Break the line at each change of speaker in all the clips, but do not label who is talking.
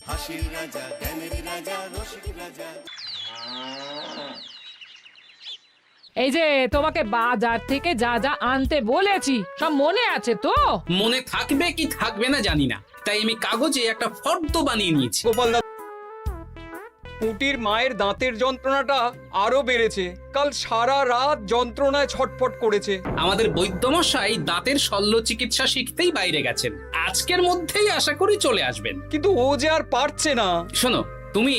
হাসির রাজা, জ্ঞানের রাজা, রসিক রাজা।
এই যে তোমাকে বাজার থেকে যা যা আনতে বলেছি সব মনে আছে তো?
মনে থাকবে কি থাকবে না জানি না, তাই আমি কাগজে একটা ফর্দ বানিয়ে নিয়েছি।
গোপাল দাদা, পুটির মায়ের দাঁতের যন্ত্রণাটা আরো বেড়েছে। কাল সারা রাত যন্ত্রণায় ছটফট করেছে।
আমাদের বৈদ্যমশাই দাঁতের শল্য চিকিৎসা শিখতেই বাইরে গেছেন, আজকের মধ্যেই আশা করি চলে আসবেন।
কিন্তু ও যে আর পারছে না।
শোনো, তুমি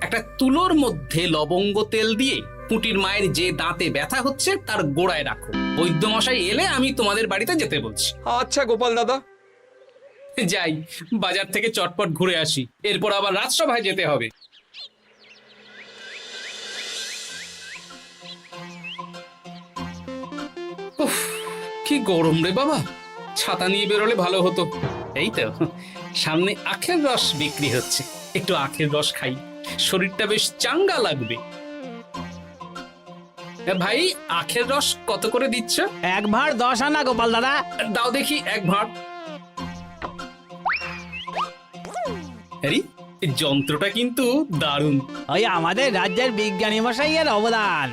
একটা তুলোর মধ্যে লবঙ্গ তেল দিয়ে পুটির মায়ের যে দাঁতে ব্যথা হচ্ছে তার গোড়ায় রাখো। বৈদ্যমশাই এলে আমি তোমাদের বাড়িতে যেতে বলছি।
আচ্ছা গোপাল দাদা।
যাই, বাজার থেকে চটপট ঘুরে আসি, এরপর আবার রাজসভায় যেতে হবে। উফ, কি গরম রে বাবা, ছাতা নিয়ে বেরোলে ভালো হতো। এই তো সামনে আখের রস বিক্রি হচ্ছে, একটু আখের রস খাই, শরীরটা বেশ চাঙ্গা লাগবে। ভাই, আখের রস কত করে দিচ্ছ?
1 ভাঁড় 10 আনা গোপাল দাদা।
দাও দেখি 1 ভাঁড়। আরে, এই যন্ত্রটা কিন্তু দারুণ।
ওই আমাদের রাজ্যের বিজ্ঞানী মশাইয়ের অবদান।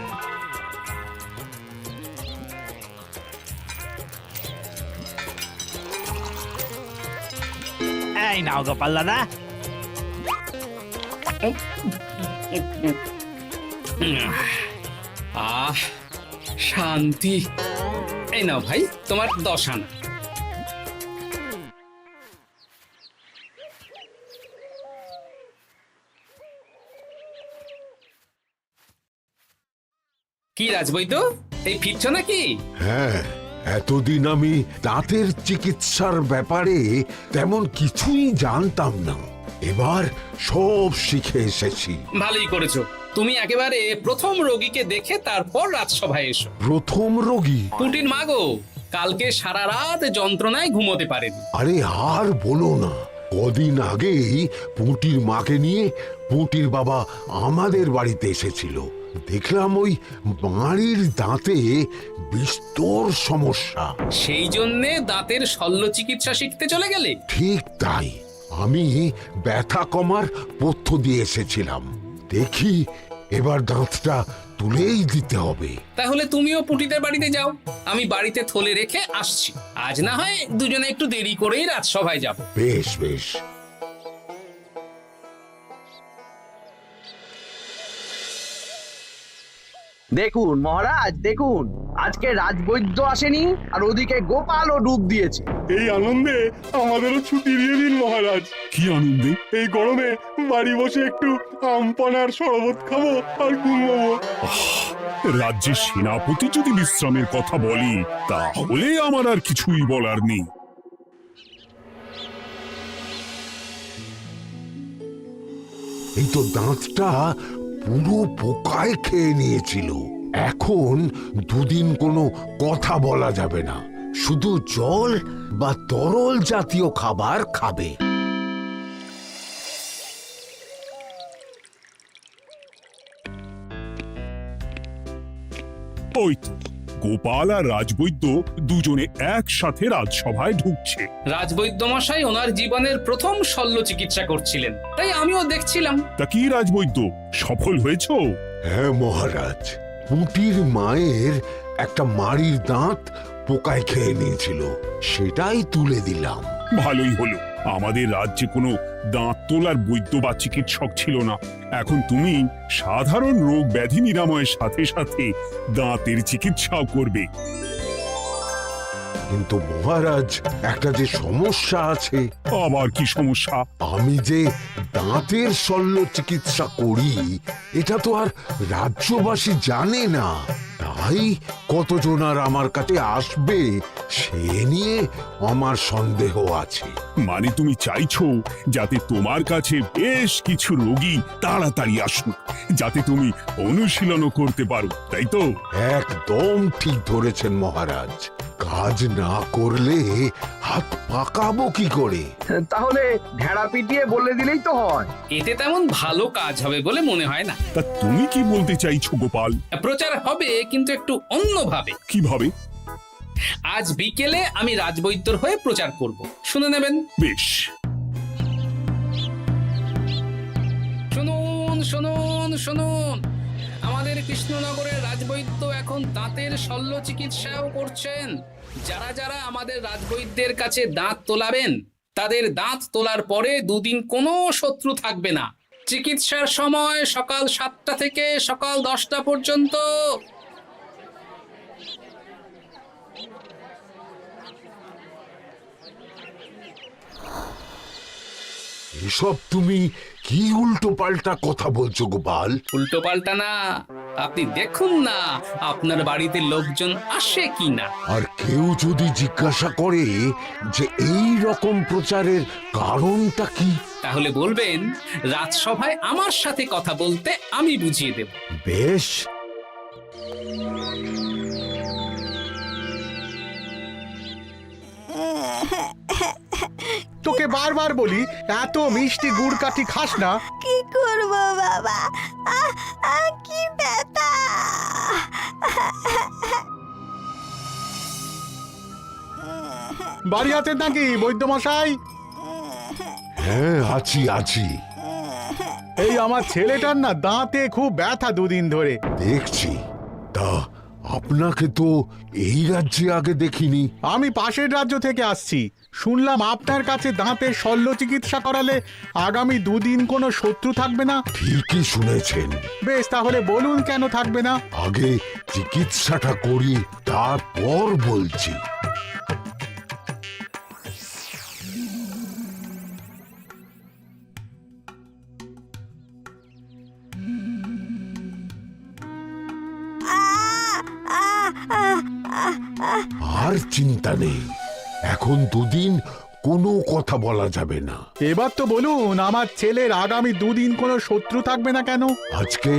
এই নাও গোপাল দাদা।
আহ, শান্তি। এই নাও ভাই, তোমার 10 আনা। কি রাজবৈদ্য, এই ফিরছ নাকি?
হ্যাঁ, এতদিন আমি দাঁতের চিকিৎসার ব্যাপারে তেমন কিছুই জানতাম না, এবার সব শিখে এসেছি।
ভালোই করেছো, তুমি একেবারে প্রথম রোগীকে দেখে তারপর রাজসভায় এসো।
প্রথম রোগী?
পুটির মা গো, কালকে সারা রাত যন্ত্রণায় ঘুমোতে পারেনি।
আরে আর বলো না, কদিন আগেই পুঁটির মাকে নিয়ে পুঁটির বাবা আমাদের বাড়িতে এসেছিল। দেখলাম ওই বাড়ির দাঁতে বিস্তর সমস্যা।
সেই জন্যে দাঁতের শল্য চিকিৎসা শিখতে চলে গেলে?
ঠিক তাই, আমি ব্যথা কমার পথ্য দিয়ে এসেছিলাম। দেখি এবার দাঁতটা তুলেই দিতে হবে।
তাহলে তুমিও পুটিদের বাড়িতে যাও, আমি বাড়িতে থলে রেখে আসছি। আজ না হয় দুজনে একটু দেরি করেই রাজসভায় যাব।
বেশ বেশ।
দেখুন মহারাজ, দেখুন আজকে রাজবৈদ্য আসেনি, আর ওদিকে গোপালও ডুব দিয়েছে।
এই আনন্দে আমাদেরও ছুটি দিয়ে দিন মহারাজ।
কি আনন্দে?
এই গরমে বাড়ি বসে একটু আমপানার শরবত খাবো আর ঘুমবো।
রাজ্যের সেনাপতি যদি বিশ্রামের কথা বলি, তাহলে আমার আর কিছুই বলার নেই।
এই তো দাঁতটা পুরো পোকায় খেয়ে নিয়েছিল। এখন দুদিন কোনো কথা বলা যাবে না, শুধু জল বা তরল জাতীয় খাবার খাবে।
ওই তো গোপাল আর রাজবৈদ্য দুজনে একসাথে রাজসভায় ঢুকছে।
রাজবৈদ্য মশাই ওনার জীবনের প্রথম শল্য চিকিৎসা করছিলেন, তাই আমিও দেখছিলাম।
তা কি রাজবৈদ্য, সফল হয়েছো?
হ্যাঁ মহারাজ, পুঁটির মায়ের একটা মাড়ির দাঁত পোকায় খেয়ে নিয়েছিল, সেটাই তুলে দিলাম।
ভালোই হলো, আমাদের রাজ্যে কোনো দাঁত তোলার বৈদ্য বা চিকিৎসক ছিল না। এখন তুমি সাধারণ রোগ ব্যাধি নিরাময়ের সাথে সাথে দাঁতের চিকিৎসাও করবে।
কিন্তু মহারাজ, একটা যে সমস্যা আছে।
আবার কি সমস্যা?
আমি যে দাঁতের শল্য চিকিৎসা করি এটা তো আর রাজ্যবাসী জানে না, তাই কতজন আর আমার কাছে আসবে সে নিয়ে আমার সন্দেহ আছে।
মানে তুমি চাইছো যাতে তোমার কাছে বেশ কিছু রোগী তাড়াতাড়ি আসুক, যাতে তুমি অনুশীলনও করতে পারো, তাই তো?
একদম ঠিক ধরেছেন মহারাজ, কাজ না করলে হাত পাকাবো কি করে?
তাহলে ঢেড়া পিটিয়ে বলে দিলেই তো হয়।
এতে তেমন ভালো কাজ হবে বলে মনে হয় না।
তা তুমি কি বলতে চাইছো গোপাল?
প্রচার হবে, কিন্তু একটু অন্যভাবে।
কিভাবে?
আজ বিকেলে আমি রাজবৈদ্যর হয়ে প্রচার করব, শুনে নেবেন।
বেশ।
শুনুন শুনুন, আমাদের কৃষ্ণনগরের রাজবৈদ্য এখন দাঁতের শল্য চিকিৎসাও করছেন। যারা যারা আমাদের রাজবৈদ্যের কাছে দাঁত তোলাবেন, তাদের দাঁত তোলার পরে দুদিন কোনো শত্রু থাকবে না। চিকিৎসার সময় সকাল 7টা থেকে সকাল 10টা পর্যন্ত।
এসব তুমি কি উল্টো পাল্টা কথা বলছো গোপাল?
উল্টো পাল্টা না, আপনি দেখুন না আপনার বাড়িতে লোকজন আসে কি না।
আর কেউ যদি জিজ্ঞাসা করে যে এই রকম প্রচারের কারণটা কি,
তাহলে বলবেন রাজসভায় আমার সাথে কথা বলতে আমি বুঝিয়ে দেব।
বেশ,
তোকে বারবার বলি এত মিষ্টি গুড় কাঠি খাস না।
কি করব বাবা, কি ব্যথা!
বাড়ি আছেন নাকি বৈদ্যমশাই?
হ্যাঁ আছি আছি।
এই আমার ছেলেটার না দাঁতে খুব ব্যথা দুদিন ধরে।
দেখছি। তা আপনাকে তো এই রাজ্যে আগে দেখিনি।
আমি পাশের রাজ্য থেকে আসছি। শুনলাম আপনার কাছে দাঁতের শল্য চিকিৎসা করালে আগামী দুদিন কোনো শত্রু থাকবে না।
ঠিকই শুনেছেন।
বেশ, তাহলে বলুন কেন থাকবে না?
আগে চিকিৎসাটা করি, তারপর বলছি। আর চিন্তা নেই, এখন দুদিন কোনো কথা বলা যাবে না।
এবার তো বলুন আমার ছেলের আগামী দুদিন কোনো শত্রু থাকবে না কেন?
আজকে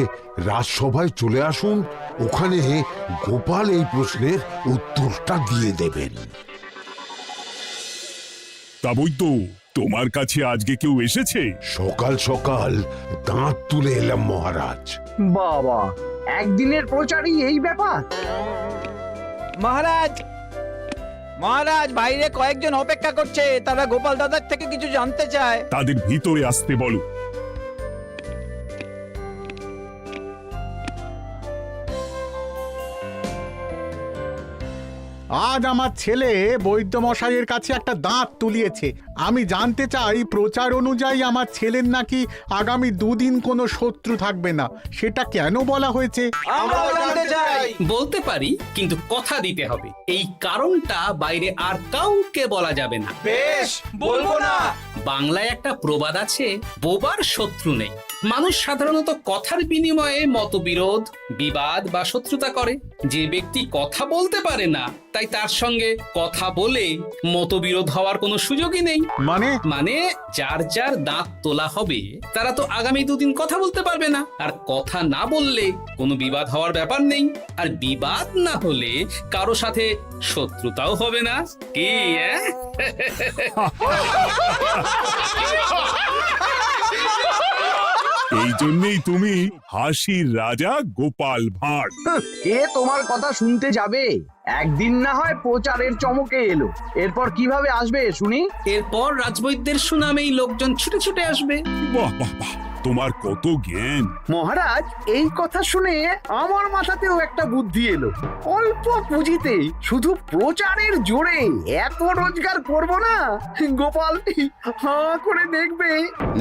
রাজসভায় চলে আসুন, ওখানে গোপাল এই প্রশ্নের উত্তরটা দিয়ে দেবেন।
তা বৈদ্য, তোমার কাছে আজকে কেউ এসেছে?
সকাল সকাল দাঁত তুলে এলাম মহারাজ।
বাবা, একদিনের প্রচারই এই ব্যাপার?
মহারাজ, মহারাজ, বাইরে কয়েকজন অপেক্ষা করছে, তারা গোপাল দাদার থেকে কিছু জানতে চায়।
তাদের ভিতরে আসতে বলো।
আজ আমার ছেলে বৈদ্যমশাইয়ের কাছে একটা দাঁত তুলিয়েছে। আমি জানতে চাই প্রচার অনুযায়ী আমার ছেলের নাকি আগামী দুদিন কোনো শত্রু থাকবে না, সেটা কেন বলা হয়েছে?
আমরাও জানতে চাই।
বলতে পারি, কিন্তু কথা দিতে হবে। এই কারণটা বাইরে আর কাউকে বলা যাবে না।
বেশ, বলবো না।
বাংলায় একটা প্রবাদ আছে, বোবার শত্রু নেই। মানুষ সাধারণত কথার বিনিময়ে মতবিরোধ, বিবাদ বা শত্রুতা করে। যে ব্যক্তি কথা বলতে পারে না, তাই তার সঙ্গে কথা বলে মতবিরোধ হওয়ার কোনো সুযোগই নেই।
মানে
যার যার দাঁত তোলা হবে তারা তো আগামী দুদিন কথা বলতে পারবে না। আর কথা না বললে কোনো বিবাদ হওয়ার ব্যাপার নেই। আর বিবাদ না হলে কারো সাথে শত্রুতাও হবে না। কি
এই জন্যই তুমি হাসির রাজা গোপাল ভাঁড়।
কে তোমার কথা শুনতে যাবে? একদিন না হয় প্রচারের চমকে এলো, এরপর কিভাবে আসবে শুনি?
এরপর রাজবৈদ্যের সুনামেই লোকজন ছুটে ছুটে আসবে।
বাহ বাহ বাহ, তোমার কত জ্ঞান!
মহারাজ, এই কথা শুনে আমার মাথাতেও একটা বুদ্ধি এলো। অল্প পুঁজিতে শুধু প্রচারের জোরে এত রোজগার করব না, গোপাল হাঁ করে দেখবে।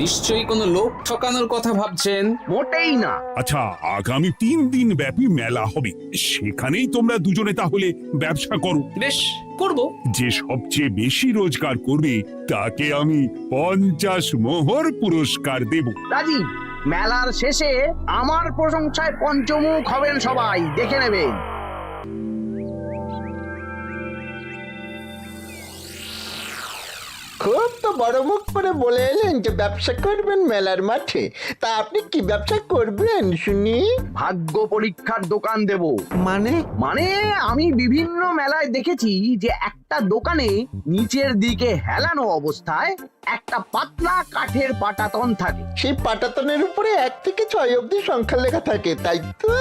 নিশ্চয়ই কোনো লোক ঠকানোর কথা ভাবছেন।
মোটেই না।
আচ্ছা, আগামী 3 দিন ব্যাপী মেলা হবে, সেখানেই তোমরা দুজনে তাহলে ব্যবসা করো।
বেশ, করব।
যে সবচেয়ে বেশি রোজগার করবে তাকে আমি 50 মোহর পুরস্কার দেব।
রাজি। মেলার শেষে আমার প্রশংসায় পঞ্চমুখ হবেন সবাই, দেখে নেবেন।
খুব তো বড় মুখ করে বলে এলেন যে ব্যবসা করবেন মেলার মাঠে। তা আপনি কি ব্যবসা করবেন শুনি?
ভাগ্য পরীক্ষার দোকান দেব।
মানে
আমি বিভিন্ন মেলায় দেখেছি যে একটা দোকানে নিচের দিকে হেলানো অবস্থায় একটা পাতলা কাঠের পাটাতন থাকে।
সেই পাটাতনের উপরে 1 থেকে 6 অবধি সংখ্যা লেখা থাকে, তাই তো?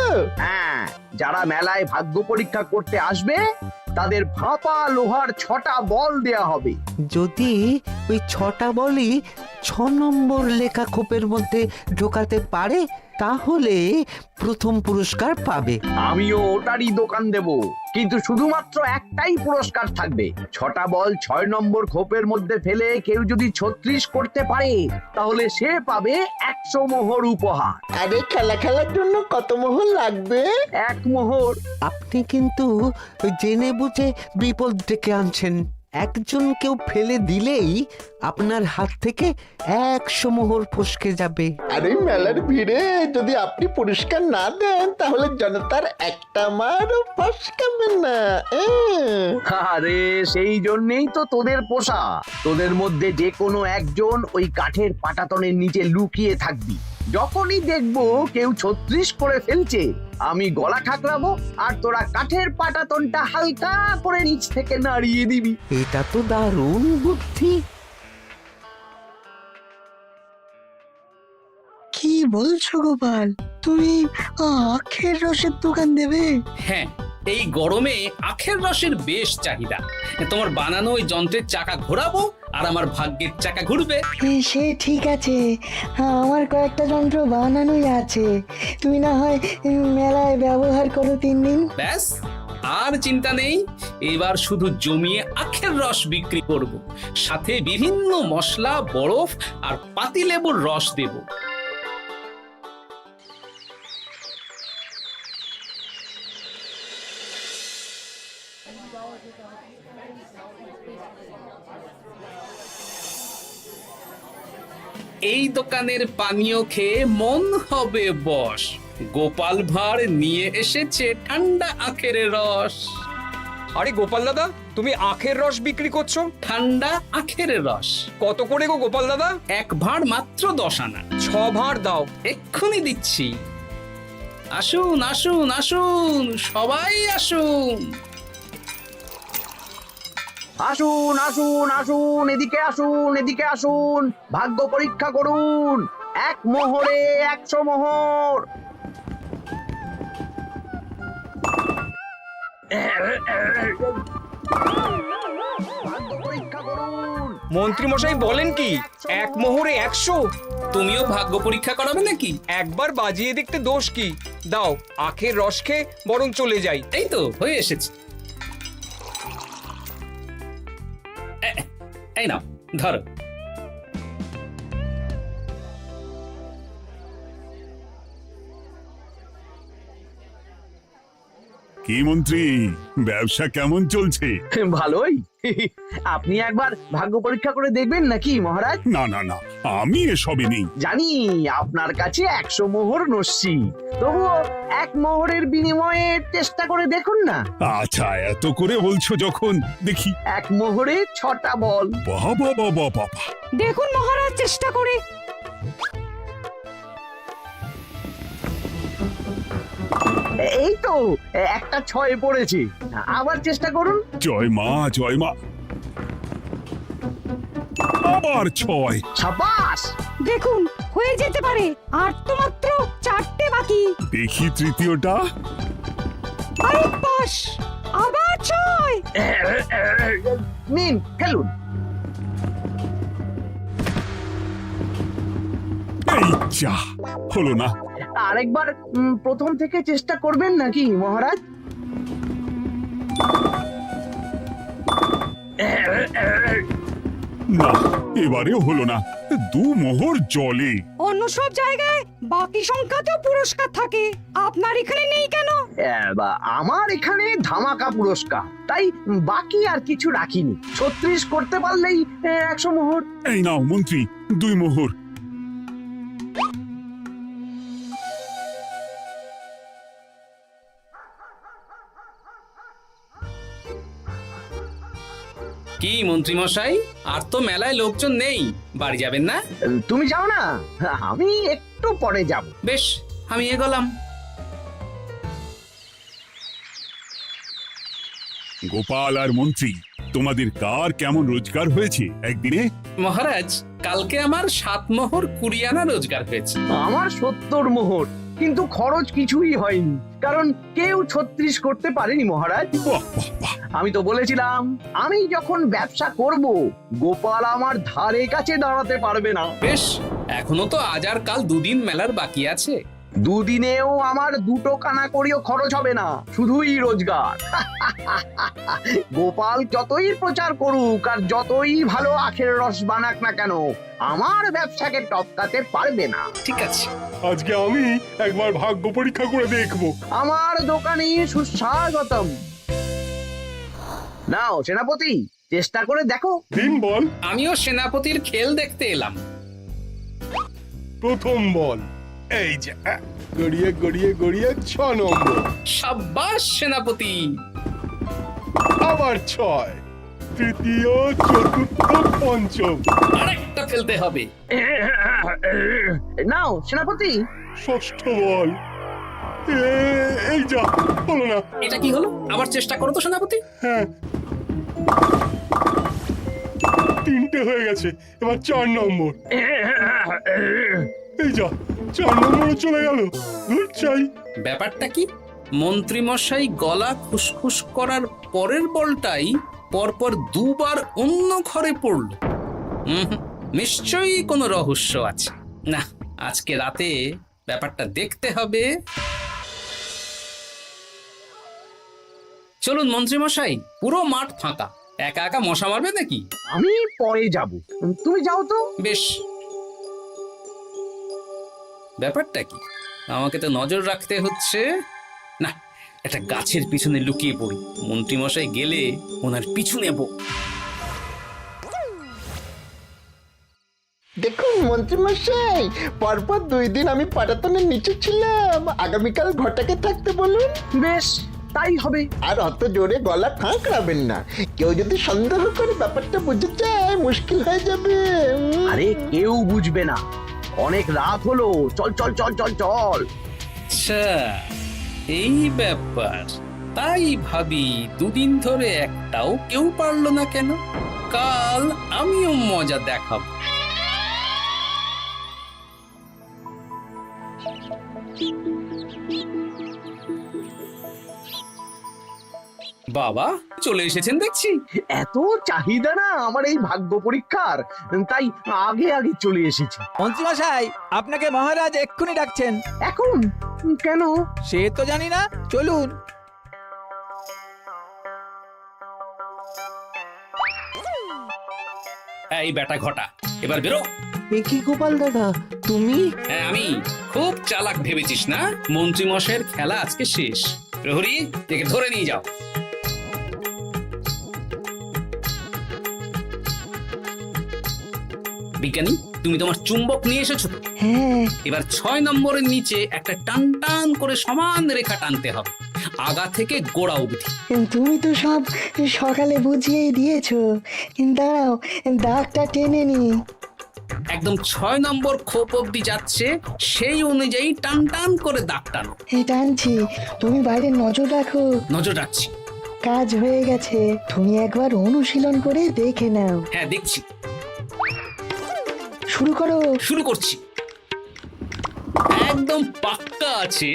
হ্যাঁ, যারা মেলায় ভাগ্য পরীক্ষা করতে আসবে তাদের ফাঁপা লোহার 6টা বল দেয়া হবে।
যদি ওই 6টা বলই 6 নম্বর লেখা খোপের মধ্যে ঢোকাতে পারে তাহলে প্রথম পুরস্কার পাবে।
আমিও ওটারই দোকান দেব, কিন্তু শুধুমাত্র একটাই পুরস্কার থাকবে। 6টা বল 6 নম্বর খোপের মধ্যে ফেলে কেউ যদি 36 করতে পারে তাহলে সে পাবে 100 মোহর উপহার।
আরে খেলার জন্য কত মোহর লাগবে?
1 মোহর।
আপনি কিন্তু জেনে বুঝে বিপদ ডেকে আনছেন। একজন কেউ ফেলে দিলেই আপনার হাত থেকে 100 মোহর ফসকে যাবে।
আরে মেলার ভিড়ে যদি আপনি পুরস্কার না দেন তাহলে জনতার একটা মারও ফসকাবে না।
আরে সেই জন্যই তো তোদের পোষা। তোদের মধ্যে যে কোনো একজন ওই কাঠের পাটাতনের নিচে লুকিয়ে থাকবি। যখনই দেখবো কেউ 36 করে ফেলছে আমি গলা ঠাকরাবো আর তোরা কাঠের পাটাতনটা হালকা করে নিচ থেকে নাড়িয়ে দিবি।
এটা তো দারুণ বুদ্ধি।
কি বলছো গোপাল, তুমি আখের রসের দোকান দেবে?
হ্যাঁ, এই গরমে আখের রসের বেশ চাহিদা। তোমার বানানো ওই যন্ত্রের চাকা ঘোরাবো আর আমার ভাগ্যের চাকা ঘুরবে।
সে ঠিক আছে, আমার কয়েকটা যন্ত্র বানানোই আছে। তুমি না হয় মেলায় ব্যবহার করো 3 দিন।
ব্যাস, আর চিন্তা নেই। এবার শুধু জমিয়ে আখের রস বিক্রি করব, সাথে বিভিন্ন মশলা, বরফ আর পাতিলেবুর রস দেব। এই দোকানের পানীয় খেয়ে মন হবে বশ। গোপাল ভাঁড় নিয়ে এসেছে ঠান্ডা আখের রস।
আরে গোপাল দাদা, তুমি আখের রস বিক্রি করছো?
ঠান্ডা আখের রস
কত করে গো গোপাল দাদা?
1 ভাঁড় মাত্র 10 আনা।
6 ভাঁড় দাও।
এক্ষুনি দিচ্ছি। আসুন আসুন আসুন, সবাই আসুন।
আসুন আসুন আসুন, এদিকে আসুন, এদিকে আসুন, ভাগ্য পরীক্ষা করুন। 1 মোহরে 100 মোহর। ভাগ্য পরীক্ষা করুন।
মন্ত্রী মশাই বলেন কি 1 মোহরে 100?
তুমিও ভাগ্য পরীক্ষা করাবে নাকি?
একবার বাজিয়ে দেখতে দোষ কি? দাও, আখের রস খেয়ে বরং চলে যাই।
এই তো হয়ে এসেছে। এই নাও, ধরো।
কি মন্ত্রী, ব্যবসা কেমন চলছে?
ভালোই। আপনি একবার ভাগ্য পরীক্ষা করে দেখবেন নাকি মহারাজ?
না না না, আমি এসবে নেই।
জানি আপনার কাছে 100 মোহর নস্যি, তবুও 1 মোহরের বিনিময়ে চেষ্টা করে দেখুন না।
আচ্ছা, এত করে বলছো যখন, দেখি।
1 মোহরে 6টা বল।
বাবা বাবা বাবা,
দেখুন মহারাজ চেষ্টা করে।
এই তো একটা 6 পড়েছে, আবার চেষ্টা করুন।
জয় মা জয় মা। আবার 6।
সাবাস।
দেখুন হয়ে যেতে পারে, আর তো মাত্র 4টে বাকি।
দেখি তৃতীয়টা।
আরে পাস, আবার 6।
নিন ফেলুন।
এই যা, হলো না।
আরেকবার প্রথম থেকে চেষ্টা করবেন নাকি মহারাজ?
না, এবারেও হলো না। 2 মোহর জলে।
অন্য সব জায়গায় বাকি সংখ্যাতেও পুরস্কার থাকে, আপনার এখানে নেই কেন?
আমার এখানে ধামাকা পুরস্কার, তাই বাকি আর কিছু রাখিনি। 36 করতে পারলেই 100 মোহর।
এই নাও মন্ত্রী, 2 মোহর।
কি মন্ত্রী মশাই, আর তো মেলায় লোকজন নেই, বাড়ি যাবেন না?
তুমি যাও না, আমি একটু পরে যাব।
বেশ, আমি এগোলাম।
গোপাল আর মন্ত্রী, তোমাদের কার কেমন রোজগার হয়েছে একদিনে?
মহারাজ, কালকে আমার 7 মোহর 20 আনা রোজগার হয়েছে।
আমার 70 মোহর। কিন্তু খরচ কিছুই হয়নি, কারণ কেউ 36 করতে পারেনি মহারাজ।
বাহ বাহ বাহ,
আমি তো বলেছিলাম আমি যখন ব্যবসা করব গোপাল আমার ধারে কাছে দাঁড়াতে পারবে না।
বেশ, এখনো তো আজ আর কাল দুদিন মেলার বাকি আছে।
দুদিনেও আমার 2 কানা করিও খরচ হবে না, শুধুই রোজগার। গোপাল যতই প্রচার করুক আর যতই ভালো আখের রস বানাক না কেন, আমার ব্যবসাকে টপকাতে পারবে না।
ঠিক আছে,
আজকে আমি একবার ভাগ্য পরীক্ষা করে দেখব।
আমার দোকানে সুস্বাগতম। নাও সেনাপতি, চেষ্টা করে দেখো।
দিন বল,
আমিও সেনাপতির খেল দেখতে এলাম।
প্রথম বল। এই যে গড়িয়ে গড়িয়ে গড়িয়ে 6 নম্বর,
সাব্বাস সেনাপতি।
আবার 6, তৃতীয়, চতুর্থ, পঞ্চম,
আরেকটা ফেলতে হবে।
নাও সেনাপতি।
ষষ্ঠ বল। এই যা, হলো না।
এটা কি হলো? আবার চেষ্টা করো তো সেনাপতি।
হ্যাঁ, 3টে হয়ে গেছে, এবার 4 নম্বর। এই যা, 4 নম্বরে চলে গেল। ধুর চাই।
ব্যাপারটা কি? মন্ত্রী মশাই গলা খুসখুস করার পরের বলটাই পরপর 2 বার অন্য ঘরে পড়ল। নিশ্চয়ই কোনো রহস্য আছে। না, আজকে রাতে ব্যাপারটা দেখতে হবে। চলুন মন্ত্রী মশাই, পুরো মাঠ ফাঁকা, একা একা মশা মারবে নাকি?
আমি পরে যাব, তুমি যাও তো।
বেশ। ব্যাপারটা কি? আমাকে তো নজর রাখতে হচ্ছে। না, একটা গাছের পিছনে লুকিয়ে পড়ি, মন্ত্রী মশাই গেলে ওনার পিছু নেব।
দেখুন মন্ত্রীমশাই, পরপর 2 দিন আমি পাটাতনের নিচে ছিলাম। আগামীকাল ঘটাকে থাকতে বলুন।
বেশ, তাই হবে।
আর অত জোরে গলা খাঁকড়াবেন না, কেউ যদি সন্দেহ করে ব্যাপারটা বুঝে যায় মুশকিল হয়ে যাবে।
আরে কেউ বুঝবে না, অনেক রাত হলো, চল চল চল চল চল।
আচ্ছা, এই ব্যাপার। তাই ভাবি 2 দিন ধরে একটাও কেউ পারলো না কেন? কাল আমিও মজা দেখাবো। বাবা চলে এসেছেন দেখছি।
এত চাহিদা না আমার এই ভাগ্য পরীক্ষার, তাই আগে আগে চলে এসেছি।
মন্ত্রীমশাই, আপনাকে মহারাজ এক্ষুনি ডাকছেন।
এখন কেন?
সে তো জানি না, চলুন।
এই বেটা ঘটা, এবার বেরো।
এ কি গোপাল দাদা, তুমি?
হ্যাঁ আমি। খুব চালাক ভেবেছিস না? মন্ত্রী মশাইয়ের খেলা আজকে শেষ। প্রহরী, একে ধরে নিয়ে যাও। বিজ্ঞানী, তুমি তোমার চুম্বক নিয়ে এসেছো তো?
হ্যাঁ,
এবার 6 নম্বরের নিচে একটা টান টান করে সমান রেখা টানতে হবে, আগা থেকে গোড়া অবধি।
তুমি তো সব সকালে বুঝিয়েই দিয়েছো। দাঁড়াও, দাগটা টেনে নি।
একদম 6 নম্বর খোপ অবধি যাচ্ছে, সেই অনুযায়ী টান টান করে দাগ টানো।
টানছি, তুমি বাইরে নজর রাখো।
নজর রাখছি।
কাজ হয়ে গেছে, তুমি একবার অনুশীলন করে দেখে নাও।
হ্যাঁ দেখছি।
শুরু করো।
শুরু করছি। একদম পাক্কা আছে।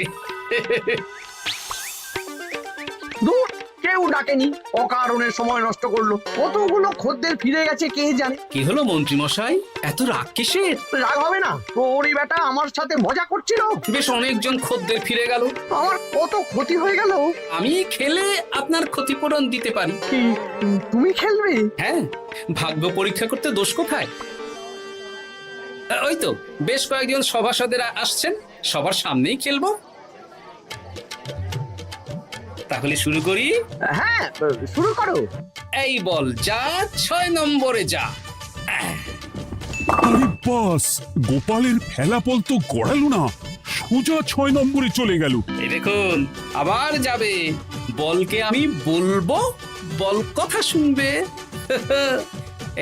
দূর, কেউ ডাকেনি, অকারণে সময় নষ্ট করলো। কতগুলো খদ্দের ফিরে গেছে কে জানে।
কি হলো মন্ত্রী মশাই, এত রাগ কিসের?
রাগ হবে না, ওরই বেটা আমার সাথে মজা করছিল।
বেশ অনেকজন খদ্দের ফিরে গেল,
আমার কত ক্ষতি হয়ে গেল।
আমি খেলে আপনার ক্ষতিপূরণ দিতে পারি।
কি, তুমি খেলবে?
হ্যাঁ, ভাগ্য পরীক্ষা করতে দোষ কোথায়? ওই তো বেশ কয়েকজন সভাসদেরা আসছেন, সবার সামনেই খেলবো। তাহলে শুরু করি।
হ্যাঁ, শুরু করো।
এই বল যা, 6 নম্বরে যা।
আরে বাস, গোপালের ফেলাপল তো গড়ালো না, সোজা 6 নম্বরে চলে গেল।
এই দেখুন, আবার যাবে। বলকে আমি বলবো, বল কথা শুনবে।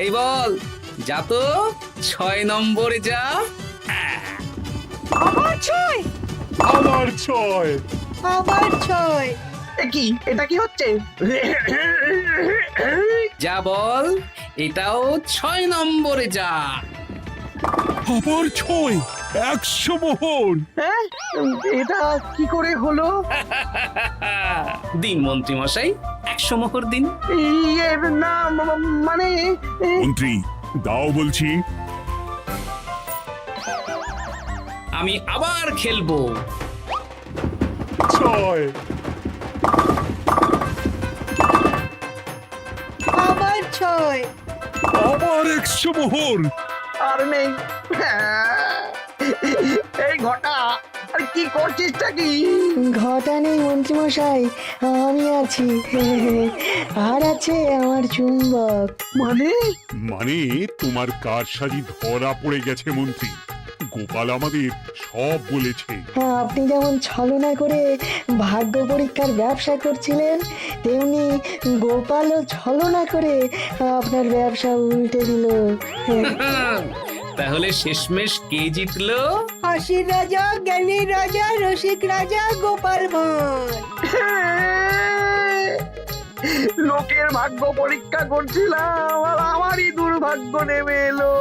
এই বল যা তো, 6 নম্বরে যা।
আবার 6,
আবার 6,
আবার 6।
কি, এটা কি হচ্ছে?
যা বল, এটাও 6 নম্বরে যা।
আবার 6, 100 মোহর।
হ্যাঁ এটা কি করে হলো?
দিন মন্ত্রী মশাই, 100 মোহর দিন।
ইয়ে না মানে
মন্ত্রী দাও বলছি।
আমি আবার খেলবো।
6
আবার 6।
আবার 100 মোহর।
আর নেই। এই ঘটা আর কি করছিসটা কি?
ঘটা নেই মন্ত্রীমশাই, আমি আছি। আর আছে আমার চুম্বক।
মানে
মানে তোমার কারসাজি ধরা পড়ে গেছে মন্ত্রী। গোপাল আমাদের সব বলেছে।
হ্যাঁ, আপনি যেমন ছলনা করে ভাগ্য পরীক্ষার ব্যবসা করছিলেন, তেমনি গোপালও ছলনা করে আপনার ব্যবসা উল্টে দিল।
তাহলে শেষমেশ কে জিতলো?
হাসির রাজা, জ্ঞানীর রাজা, রসিক রাজা গোপাল ভাঁড়।
লোকের ভাগ্য পরীক্ষা করছিলাম আর আমারই দুর্ভাগ্য নেমে এলো।